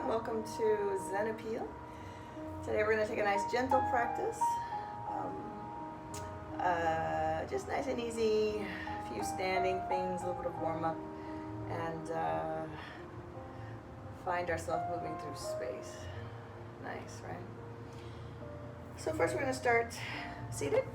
Welcome to Tanya Peale. Today we're going to take a nice gentle practice. Just nice and easy, a few standing things, a little bit of warm up, and find ourselves moving through space. Nice, right? So first we're going to start seated.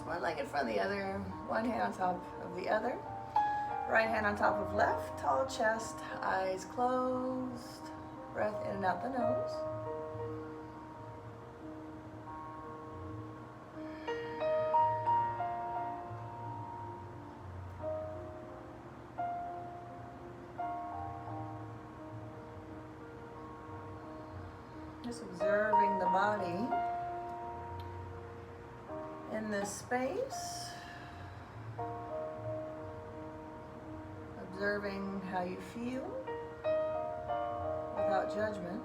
One leg in front of the other, one hand on top of the other, right hand on top of left, tall chest, eyes closed, breath in and out the nose. Just observing the body in this space, observing how you feel without judgment.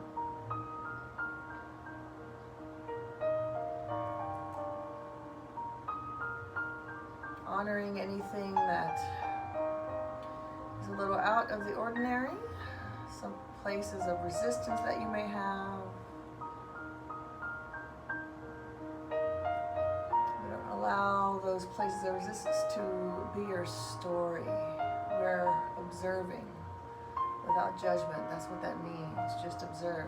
Honoring anything that is a little out of the ordinary, some places of resistance that you may have. Allow those places of resistance to be your story. We're observing without judgment. That's what that means. Just observe.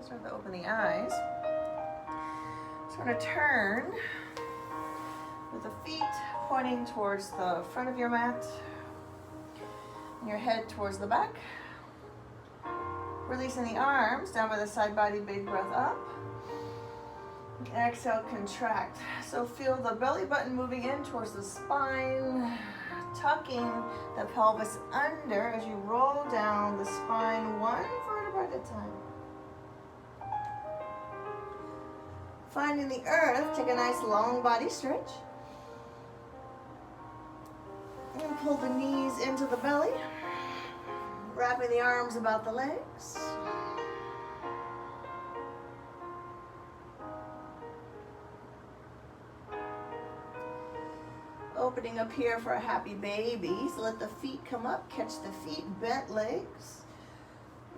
Start to open the eyes. So we're going to turn with the feet pointing towards the front of your mat. Your head towards the back. Releasing the arms down by the side body, big breath up. Exhale, contract. So feel the belly button moving in towards the spine, tucking the pelvis under as you roll down the spine one vertebra at a time. Finding the earth, take a nice long body stretch. And pull the knees into the belly, wrapping the arms about the legs. Opening up here for a happy baby. So let the feet come up, catch the feet, bent legs.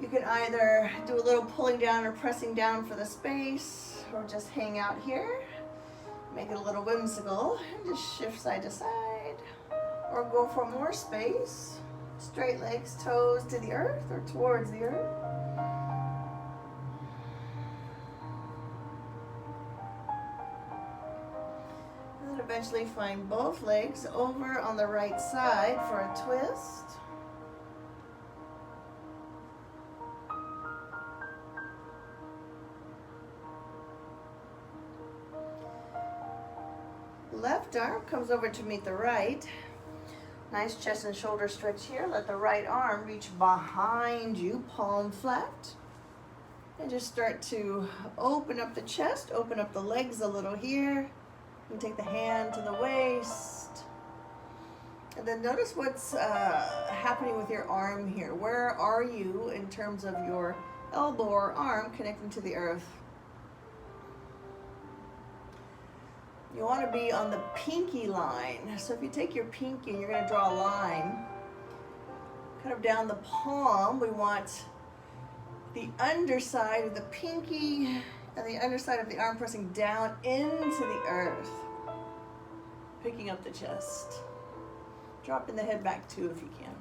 You can either do a little pulling down or pressing down for the space, or just hang out here. Make it a little whimsical and just shift side to side. Or go for more space. Straight legs, toes to the earth or towards the earth. And then eventually find both legs over on the right side for a twist. Left arm comes over to meet the right. Nice chest and shoulder stretch here. Let the right arm reach behind you, palm flat. And just start to open up the chest, open up the legs a little here. And take the hand to the waist. And then notice what's happening with your arm here. Where are you in terms of your elbow or arm connecting to the earth? You want to be on the pinky line. So if you take your pinky and you're going to draw a line, kind of down the palm, we want the underside of the pinky and the underside of the arm pressing down into the earth, picking up the chest. Dropping the head back too if you can.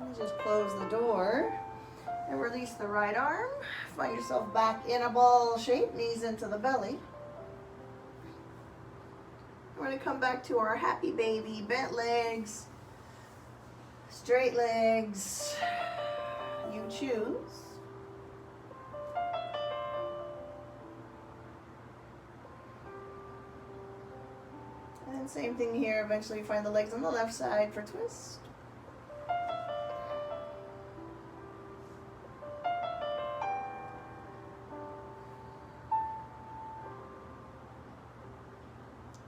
And just close the door. And release the right arm. Find yourself back in a ball shape, knees into the belly. We're going to come back to our happy baby, bent legs, straight legs. You choose. And then same thing here. Eventually find the legs on the left side for twist.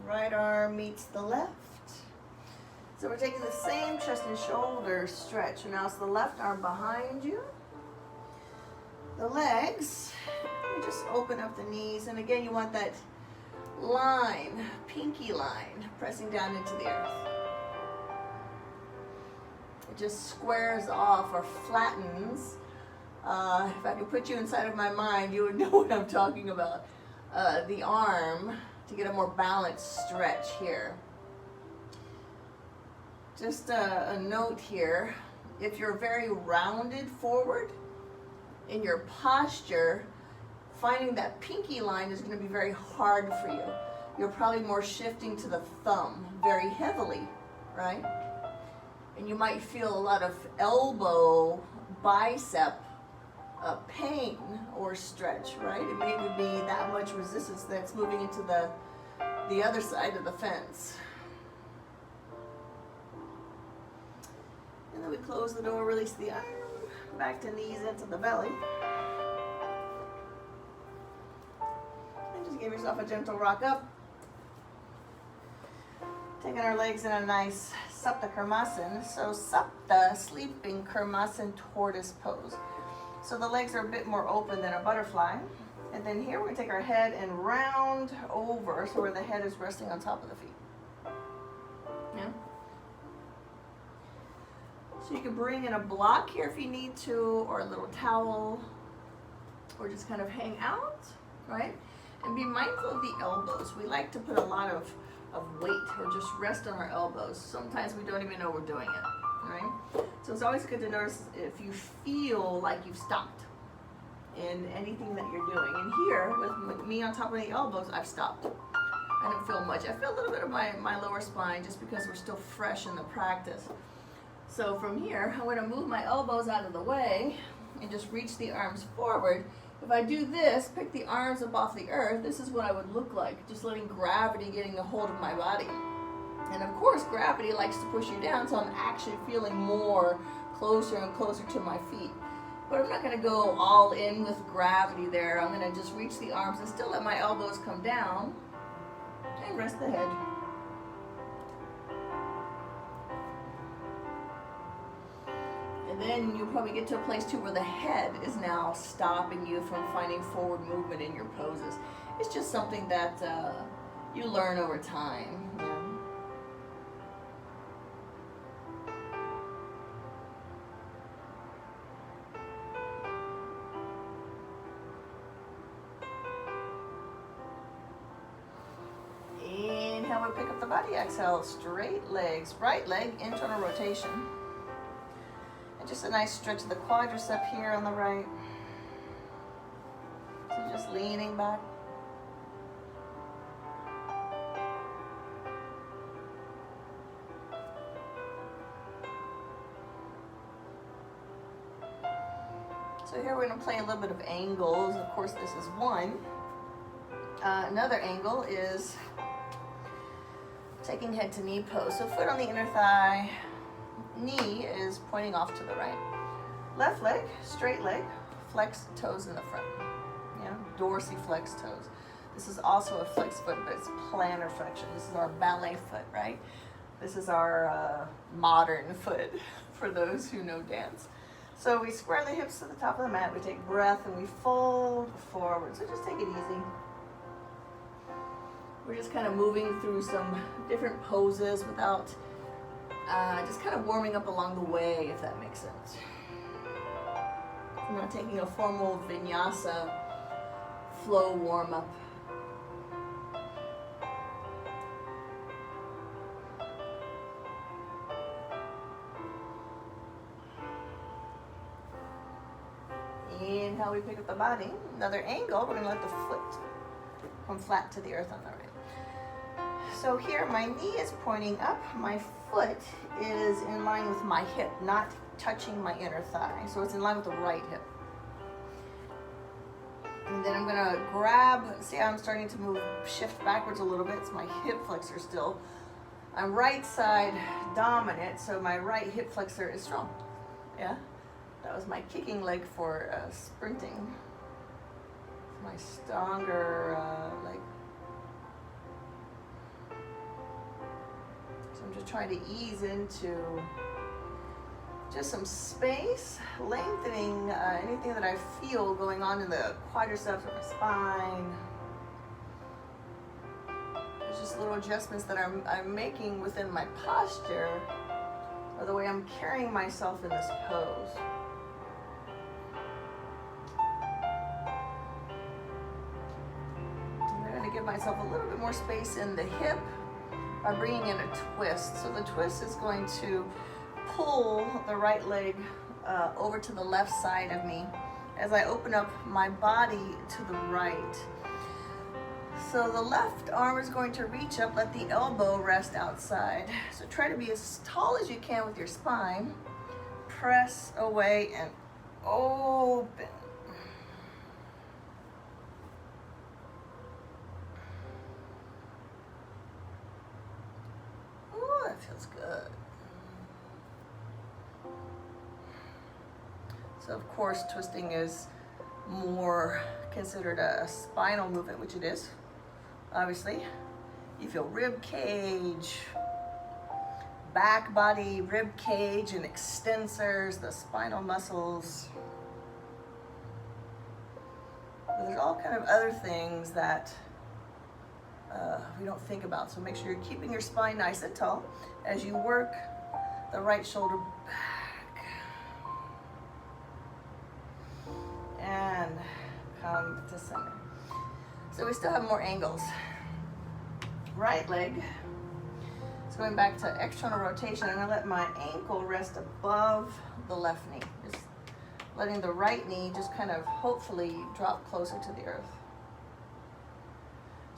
Right arm meets the left. So we're taking the same chest and shoulder stretch. Now it's the left arm behind you. The legs, you just open up the knees. And again, you want that line, pinky line, pressing down into the earth. It just squares off or flattens. If I could put you inside of my mind, you would know what I'm talking about. The arm to get a more balanced stretch here. Just a note here, if you're very rounded forward in your posture, finding that pinky line is going to be very hard for you. You're probably more shifting to the thumb very heavily, right? And you might feel a lot of elbow, bicep pain or stretch, right? It may be that much resistance that's moving into the other side of the fence. And then we close the door, release the arm, back to knees into the belly. And just give yourself a gentle rock up. Taking our legs in a nice Sapta Karmasan. So Sapta, sleeping Karmasan tortoise pose. So the legs are a bit more open than a butterfly. And then here we're going to take our head and round over, so where the head is resting on top of the feet. Yeah. So you can bring in a block here if you need to, or a little towel, or just kind of hang out, right? And be mindful of the elbows. We like to put a lot of weight or just rest on our elbows. Sometimes we don't even know we're doing it, right? So it's always good to notice if you feel like you've stopped in anything that you're doing. And here, with me on top of the elbows, I've stopped. I don't feel much. I feel a little bit of my lower spine just because we're still fresh in the practice. So from here, I'm going to move my elbows out of the way and just reach the arms forward. If I do this, pick the arms up off the earth, this is what I would look like, just letting gravity getting a hold of my body. And of course, gravity likes to push you down, so I'm actually feeling more closer and closer to my feet. But I'm not going to go all in with gravity there. I'm going to just reach the arms and still let my elbows come down and rest the head. And then you'll probably get to a place too where the head is now stopping you from finding forward movement in your poses. It's just something that you learn over time. Yeah. Inhale, we pick up the body. Exhale, straight legs. Right leg, internal rotation. Just a nice stretch of the quadricep here on the right. So just leaning back. So here we're going to play a little bit of angles. Of course, this is one. Another angle is taking head to knee pose. So foot on the inner thigh. Knee is pointing off to the right. Left leg, straight leg, flex toes in the front. Yeah, dorsiflex toes. This is also a flex foot, but it's plantar flexion. This is our ballet foot, right? This is our modern foot for those who know dance. So we square the hips to the top of the mat. We take breath and we fold forward. So just take it easy. We're just kind of moving through some different poses without just kind of warming up along the way, if that makes sense. I'm not taking a formal Vinyasa flow warm-up. Inhale, we pick up the body. Another angle, we're going to let the foot come flat to the earth on the right. So here, my knee is pointing up. My foot is in line with my hip, not touching my inner thigh. So it's in line with the right hip. And then I'm going to grab, see how I'm starting to move, shift backwards a little bit. It's my hip flexor still. I'm right side dominant, so my right hip flexor is strong. Yeah? That was my kicking leg for sprinting. My stronger leg. try to ease into just some space, lengthening anything that I feel going on in the quadriceps or my spine. There's just little adjustments that I'm making within my posture or the way I'm carrying myself in this pose. I'm going to give myself a little bit more space in the hip by bringing in a twist. So the twist is going to pull the right leg over to the left side of me as I open up my body to the right. So the left arm is going to reach up, let the elbow rest outside. So try to be as tall as you can with your spine. Press away and open. Ooh, that feels good. So of course, twisting is more considered a spinal movement, which it is, obviously. You feel rib cage, back body, rib cage, and extensors, the spinal muscles. But there's all kind of other things that we don't think about. So make sure you're keeping your spine nice and tall as you work the right shoulder back. And come to center. So we still have more angles. Right leg. So going back to external rotation, I'm going to let my ankle rest above the left knee. Just letting the right knee just kind of hopefully drop closer to the earth.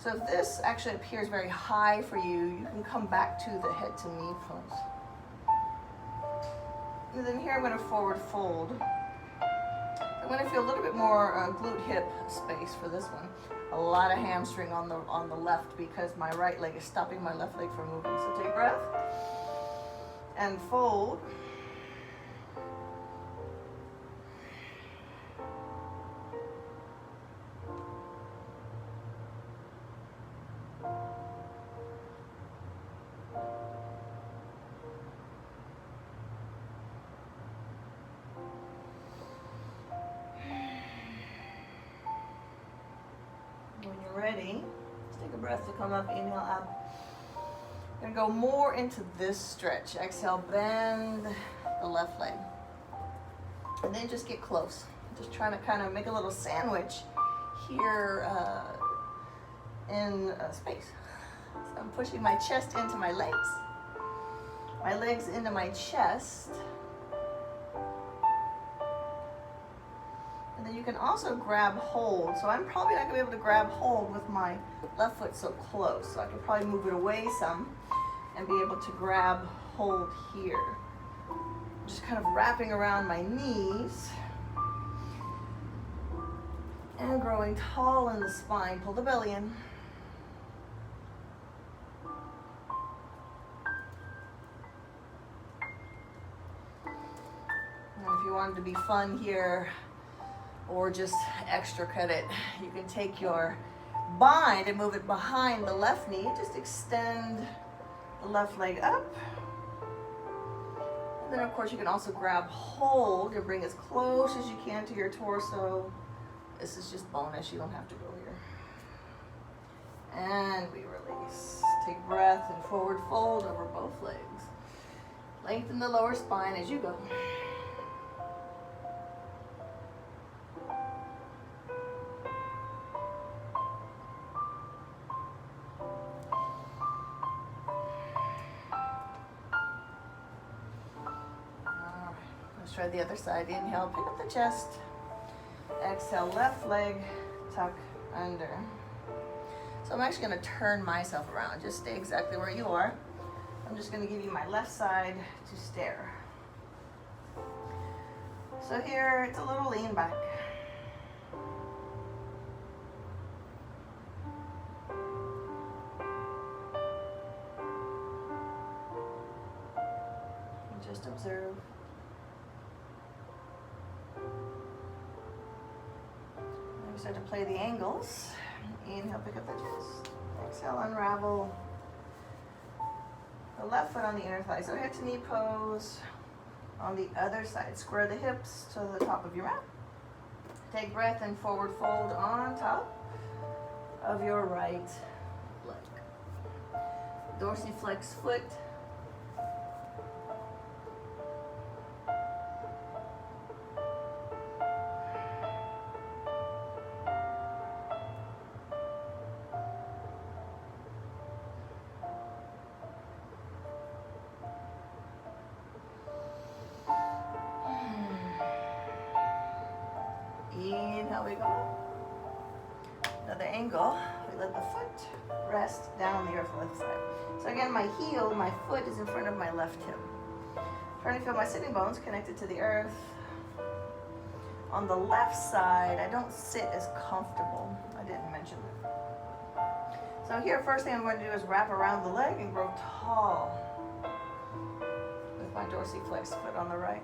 So if this actually appears very high for you, you can come back to the head to knee pose. And then here I'm going to forward fold. I'm going to feel a little bit more glute hip space for this one. A lot of hamstring on the left because my right leg is stopping my left leg from moving. So take a breath and fold. When you're ready, just take a breath to come up, inhale up. Gonna go more into this stretch. Exhale, bend the left leg. And then just get close. Just trying to kind of make a little sandwich here in space. So I'm pushing my chest into my legs into my chest. And then you can also grab hold. So I'm probably not gonna be able to grab hold with my left foot so close. So I can probably move it away some and be able to grab hold here. Just kind of wrapping around my knees and growing tall in the spine. Pull the belly in. And if you wanted to be fun here, or just extra credit, you can take your bind and move it behind the left knee. Just extend the left leg up. And then of course you can also grab hold and bring as close as you can to your torso. This is just bonus, you don't have to go here. And we release. Take breath and forward fold over both legs. Lengthen the lower spine as you go. Try the other side. Inhale, pick up the chest. Exhale, left leg, tuck under. So I'm actually going to turn myself around. Just stay exactly where you are. I'm just going to give you my left side to stare. So here, it's a little lean back. And just observe. Start to play the angles. Inhale, pick up the chest. Exhale, unravel. The left foot on the inner thigh. So hip to knee pose on the other side. Square the hips to the top of your mat. Take breath and forward fold on top of your right leg. Dorsiflex foot. Inhale, we go. Another angle. We let the foot rest down on the earth left side. So again, my heel, my foot is in front of my left hip. Trying to feel my sitting bones connected to the earth. On the left side, I don't sit as comfortable. I didn't mention that. So here, first thing I'm going to do is wrap around the leg and grow tall with my dorsiflex foot on the right.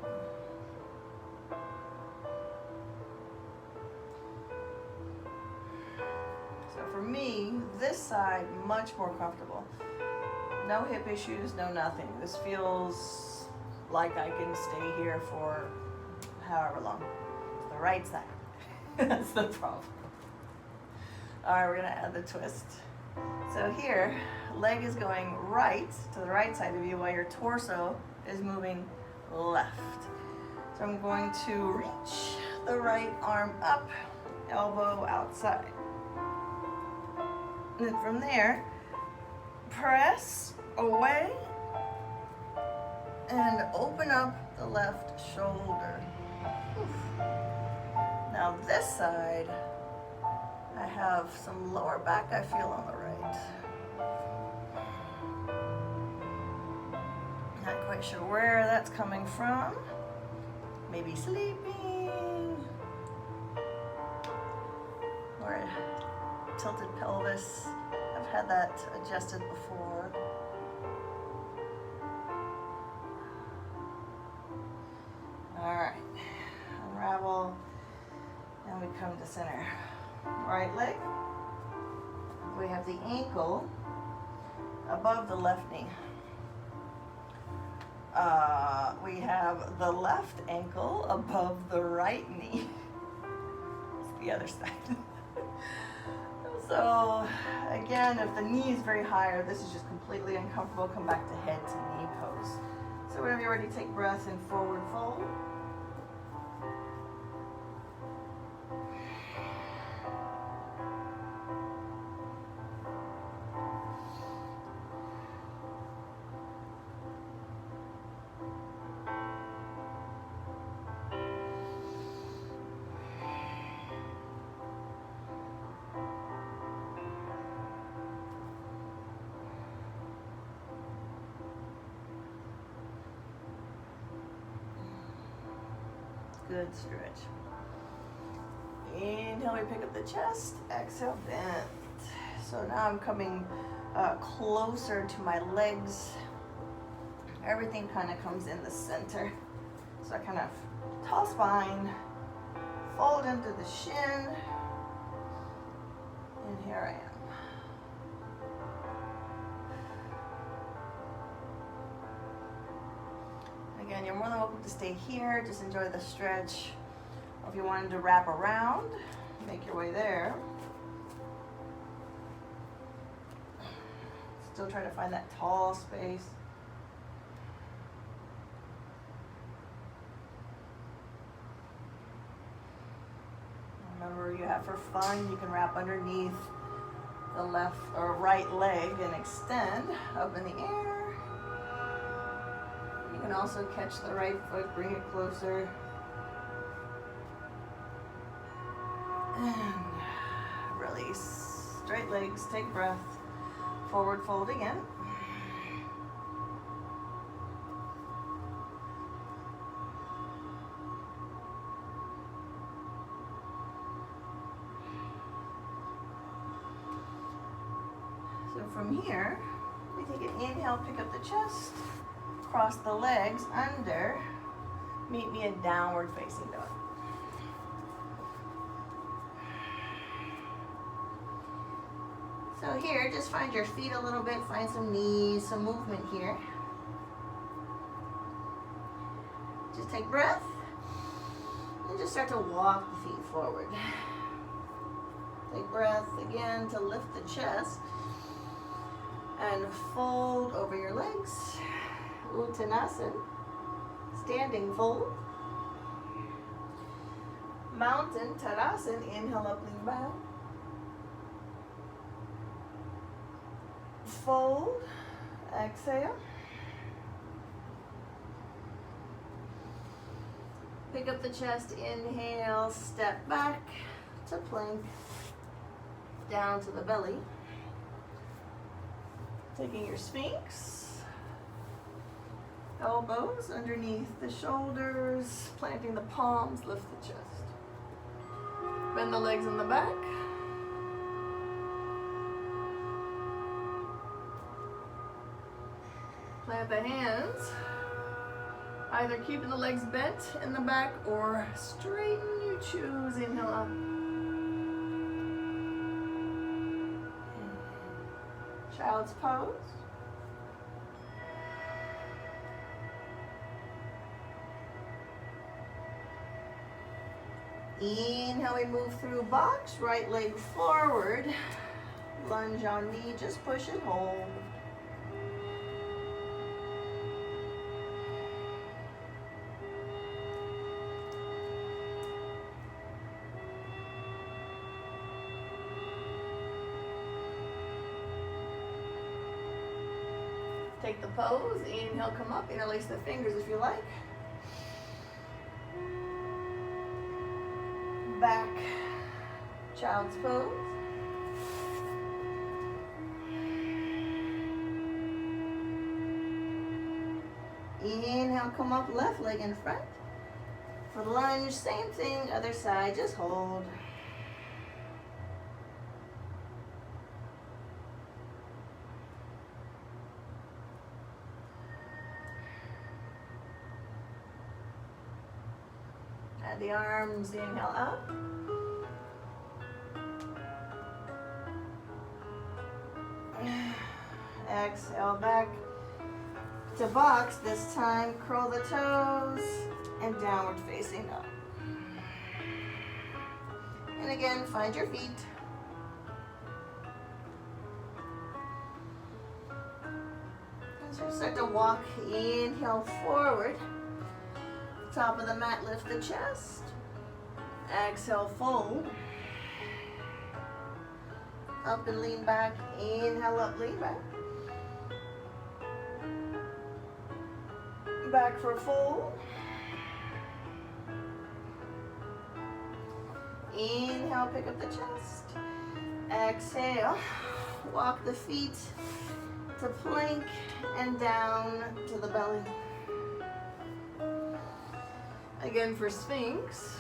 For me, this side, much more comfortable. No hip issues, no nothing. This feels like I can stay here for however long. It's the right side. That's the problem. All right, we're gonna add the twist. So here, leg is going right to the right side of you while your torso is moving left. So I'm going to reach the right arm up, elbow outside. And then from there, press away and open up the left shoulder. Oof. Now this side, I have some lower back I feel on the right. Not quite sure where that's coming from. Maybe sleeping or a tilted pelvis. I've had that adjusted before. All right, unravel, and we come to center. Right leg, we have the ankle above the left knee. We have the left ankle above the right knee. It's the other side. So again, if the knee is very high or this is just completely uncomfortable, come back to head to knee pose. So whenever you're ready, take breath and forward fold. Good stretch. Inhale, we pick up the chest. Exhale, bend. So now I'm coming closer to my legs. Everything kind of comes in the center. So I kind of tall spine, fold into the shin, and here I am. Again, you're more than welcome to stay here. Just enjoy the stretch. Or if you wanted to wrap around, make your way there. Still try to find that tall space. Remember, you have for fun, you can wrap underneath the left or right leg and extend up in the air. You can also catch the right foot, bring it closer. And release. Straight legs, take breath. Forward fold again. So from here, we take an inhale, pick up the chest. Cross the legs under, meet me in downward facing dog. So here, just find your feet a little bit, find some knees, some movement here. Just take breath, and just start to walk the feet forward. Take breath again to lift the chest, and fold over your legs. Uttanasana, standing fold. Mountain Tadasana, inhale up, lean back. Fold, exhale. Pick up the chest, inhale, step back to plank, down to the belly. Taking your Sphinx, elbows underneath the shoulders, planting the palms, lift the chest. Bend the legs in the back. Plant the hands, either keeping the legs bent in the back or straighten, you choose. Inhale up. Child's pose. Inhale, we move through box, right leg forward, lunge on knee, just push and hold. Take the pose, inhale, come up, interlace the fingers if you like. Back, child's pose. Inhale, come up, left leg in front. For the lunge, same thing, other side, just hold. Add the arms, inhale up. Exhale back to box. This time, curl the toes and downward facing up. And again, find your feet. As you start to walk, inhale forward. Top of the mat, lift the chest. Exhale, fold. Up and lean back. Inhale up, lean back. Back for fold. Inhale, pick up the chest. Exhale, walk the feet to plank and down to the belly. Again for Sphinx.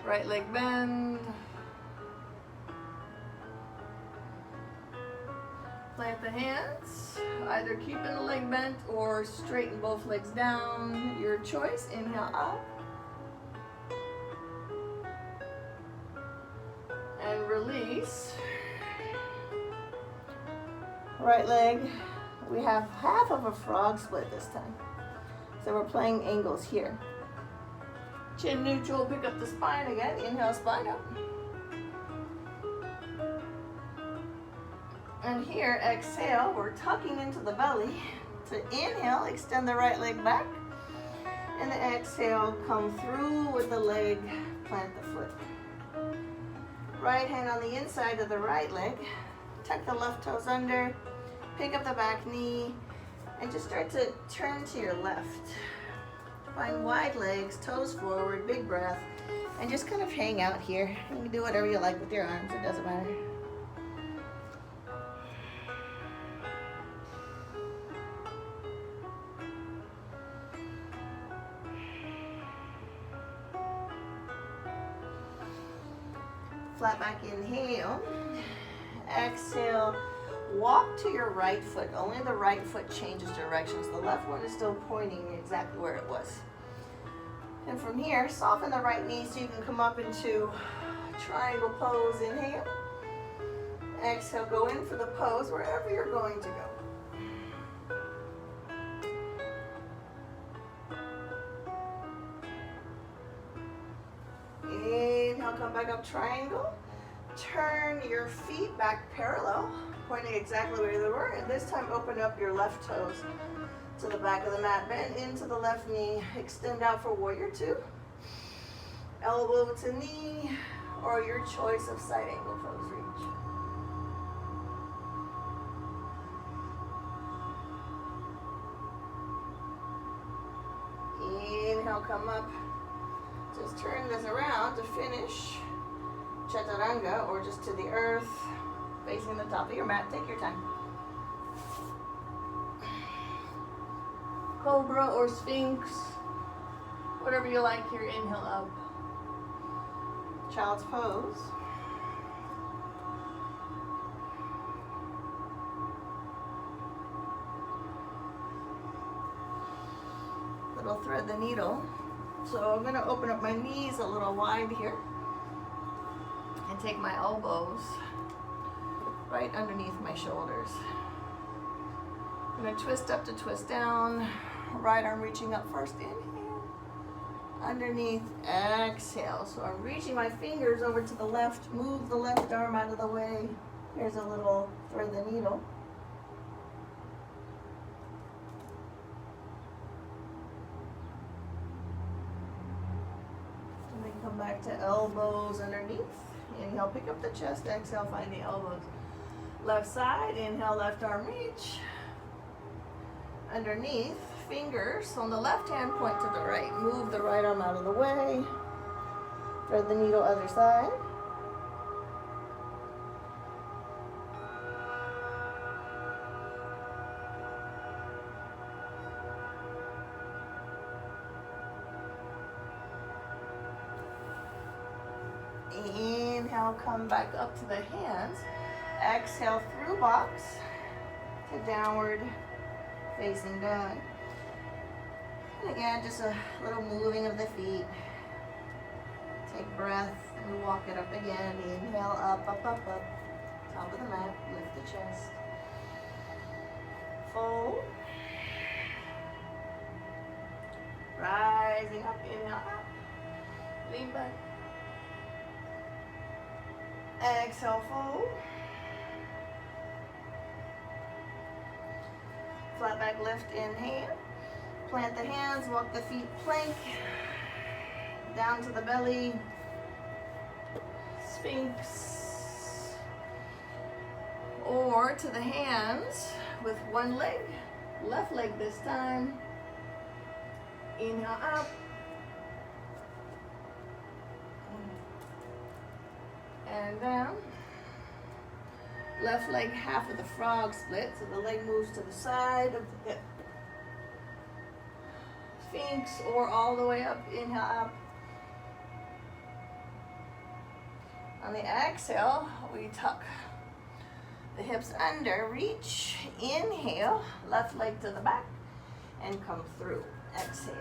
Right leg bend. Plant the hands, either keeping the leg bent or straighten both legs down. Your choice. Inhale up. And release. Right leg. We have half of a frog split this time. So we're playing angles here. Chin neutral, pick up the spine again. Inhale, spine up. And here, exhale, we're tucking into the belly. To inhale, extend the right leg back. And the exhale, come through with the leg, plant the foot. Right hand on the inside of the right leg. Tuck the left toes under. Pick up the back knee and just start to turn to your left. Find wide legs, toes forward, big breath, and just kind of hang out here. You can do whatever you like with your arms, it doesn't matter. Flat back inhale. Exhale. Walk to your right foot. Only the right foot changes directions. The left one is still pointing exactly where it was. And from here, soften the right knee so you can come up into triangle pose. Inhale. Exhale, go in for the pose wherever you're going to go. Inhale, come back up, triangle. Turn your feet back parallel, pointing exactly where they were, and this time open up your left toes to the back of the mat. Bend into the left knee, extend out for warrior two. Elbow to knee, or your choice of side angle pose reach. Inhale, come up. Just turn this around to finish Chaturanga, or just to the earth, facing the top of your mat. Take your time. Cobra or Sphinx, whatever you like here. Inhale up. Child's pose. Little thread the needle. So I'm going to open up my knees a little wide here and take my elbows right underneath my shoulders. I'm going to twist up to twist down. Right arm reaching up first. Inhale. Underneath. Exhale. So I'm reaching my fingers over to the left. Move the left arm out of the way. Here's a little thread the needle. And then come back to elbows underneath. Inhale, pick up the chest. Exhale, find the elbows. Left side. Inhale, left arm reach. Underneath, fingers on the left hand point to the right. Move the right arm out of the way. Thread the needle other side. Inhale, come back up to the hands. Exhale through box to downward facing dog. And again, just a little moving of the feet. Take breath and walk it up again. Inhale, up, up, up, up. Top of the mat, lift the chest. Fold. Rising up, inhale, up. Lean back. Exhale, fold. Flat back lift, inhale. Plant the hands, walk the feet plank. Down to the belly. Sphinx. Or to the hands with one leg. Left leg this time. Inhale up. And down. Left leg half of the frog split, so the leg moves to the side of the hip. Sphinx, or all the way up. Inhale up. On the exhale, we tuck the hips under, reach, inhale, left leg to the back, and come through. Exhale.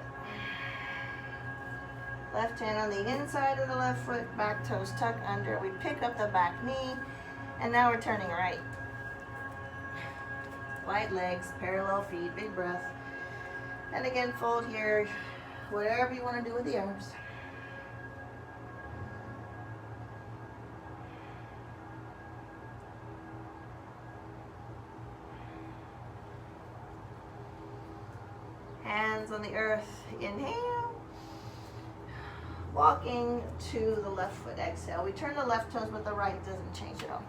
Left hand on the inside of the left foot, back toes tuck under. We pick up the back knee. And now we're turning right. Wide legs, parallel feet, big breath. And again, fold here, whatever you want to do with the arms. Hands on the earth, inhale. Walking to the left foot, exhale. We turn the left toes, but the right doesn't change at all.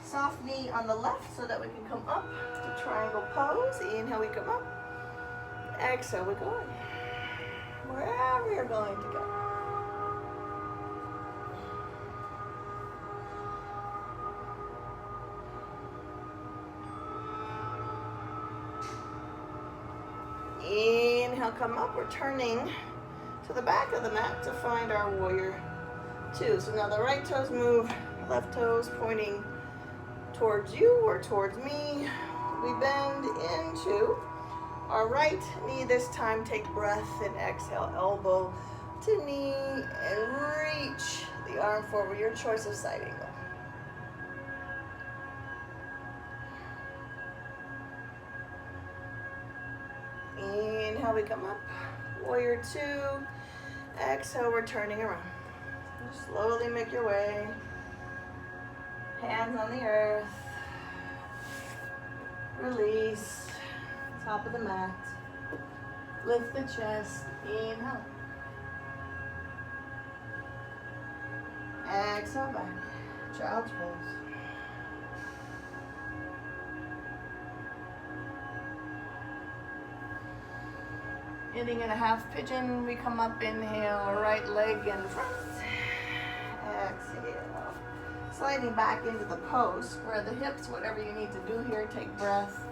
Soft knee on the left so that we can come up to triangle pose. Inhale, we come up. Exhale, we're going. Wherever you're going to go. Inhale, come up. We're turning to the back of the mat to find our warrior two. So now the right toes move, left toes pointing towards you or towards me. We bend into our right knee this time. Take breath and exhale. Elbow to knee and reach the arm forward, your choice of side angle. Inhale, we come up, warrior two. Exhale, we're turning around. Just slowly make your way. Hands on the earth. Release. Top of the mat. Lift the chest. Inhale. Exhale back. Child's pose. Ending in a half pigeon, we come up, inhale, right leg in front. Exhale. Sliding back into the post, square the hips, whatever you need to do here, take breath.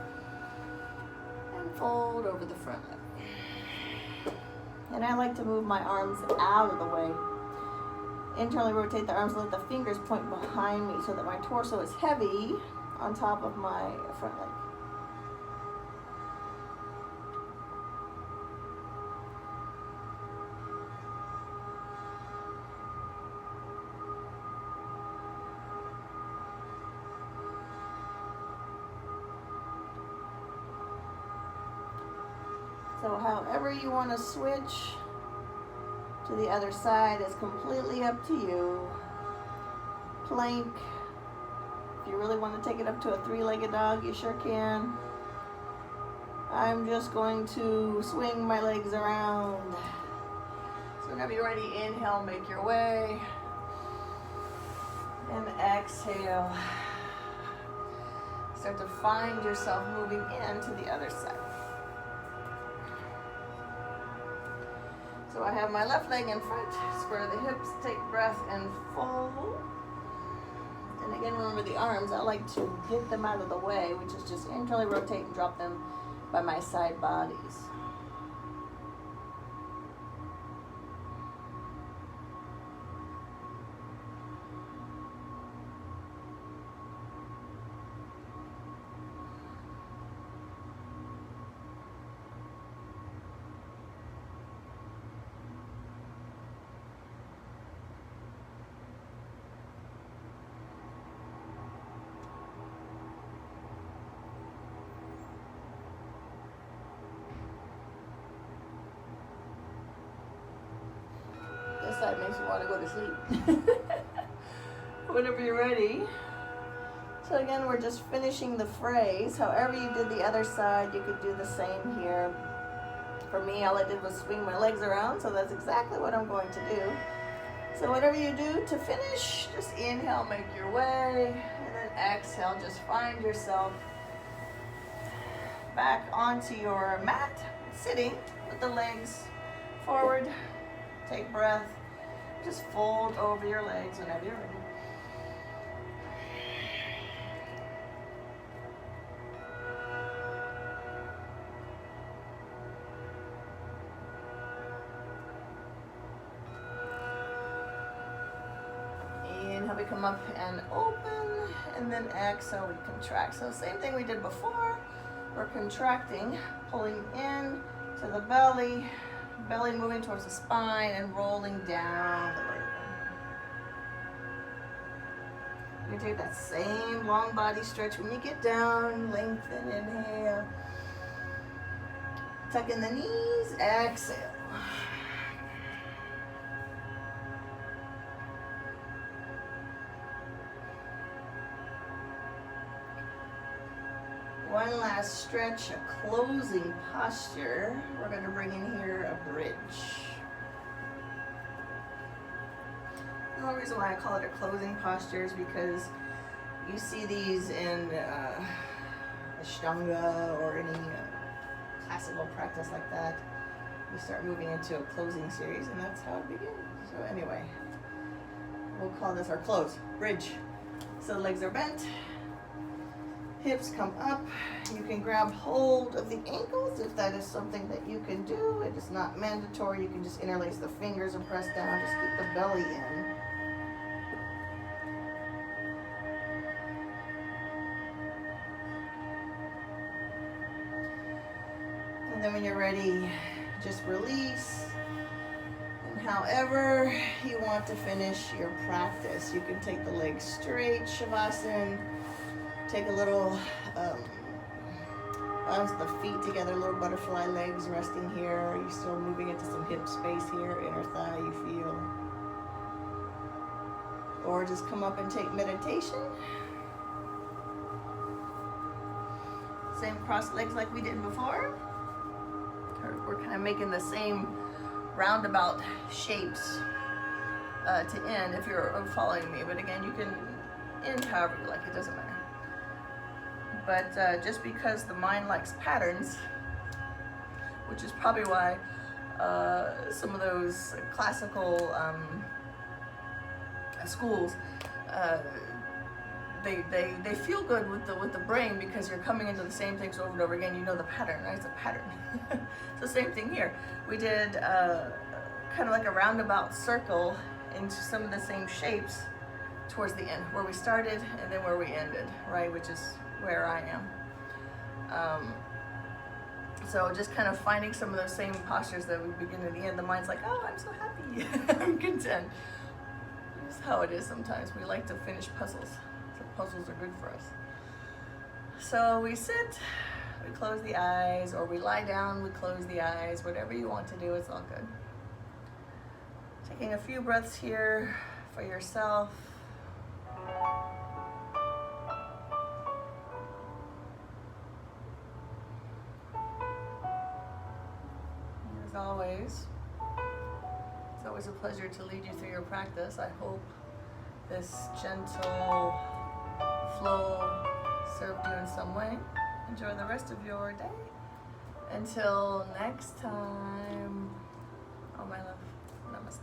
And fold over the front leg. And I like to move my arms out of the way. Internally rotate the arms, let the fingers point behind me so that my torso is heavy on top of my front leg. So however you want to switch to the other side is completely up to you. Plank. If you really want to take it up to a three-legged dog, you sure can. I'm just going to swing my legs around. So whenever you're ready, inhale, make your way. And exhale. Start to find yourself moving into the other side. So I have my left leg in front, square the hips, take breath and fold. And again, remember the arms, I like to get them out of the way, which is just internally rotate and drop them by my side bodies. Side makes you want to go to sleep. Whenever you're ready. So again, we're just finishing the phrase. However you did the other side, you could do the same here. For me, all I did was swing my legs around, so that's exactly what I'm going to do. So whatever you do to finish, just inhale, make your way, and then exhale, just find yourself back onto your mat, sitting with the legs forward. Take breath. Just fold over your legs whenever you're ready. Inhale, we come up and open, and then exhale, we contract. So same thing we did before. We're contracting, pulling in to the belly, belly moving towards the spine and rolling down the leg. You take that same long body stretch when you get down, lengthen, inhale. Tuck in the knees, exhale. One last stretch, a closing posture. We're going to bring in here a bridge. The only reason why I call it a closing posture is because you see these in Ashtanga or any classical practice like that. You start moving into a closing series, and that's how it begins. So anyway, we'll call this our close, bridge. So the legs are bent. Hips come up. You can grab hold of the ankles if that is something that you can do. It is not mandatory. You can just interlace the fingers and press down. Just keep the belly in. And then when you're ready, just release and however you want to finish your practice. You can take the legs straight, Shavasana, take a little, bounce the feet together, little butterfly legs resting here. Are you still moving into some hip space here, inner thigh you feel? Or just come up and take meditation. Same cross legs like we did before. We're kind of making the same roundabout shapes to end if you're following me. But again, you can end however you like, it doesn't matter. But just because the mind likes patterns, which is probably why some of those classical schools, they feel good with the brain because you're coming into the same things over and over again. You know the pattern, right? It's a pattern. So same thing here. We did kind of like a roundabout circle into some of the same shapes towards the end, where we started and then where we ended, right? Which is where I am. So just kind of finding some of those same postures that we begin at the end. The mind's like, oh, I'm so happy. I'm content. This is how it is sometimes. We like to finish puzzles. So puzzles are good for us. So we sit, we close the eyes, or we lie down, we close the eyes. Whatever you want to do, it's all good. Taking a few breaths here for yourself. As always, it's always a pleasure to lead you through your practice. I hope this gentle flow served you in some way. Enjoy the rest of your day. Until next time, all my love. Namaste.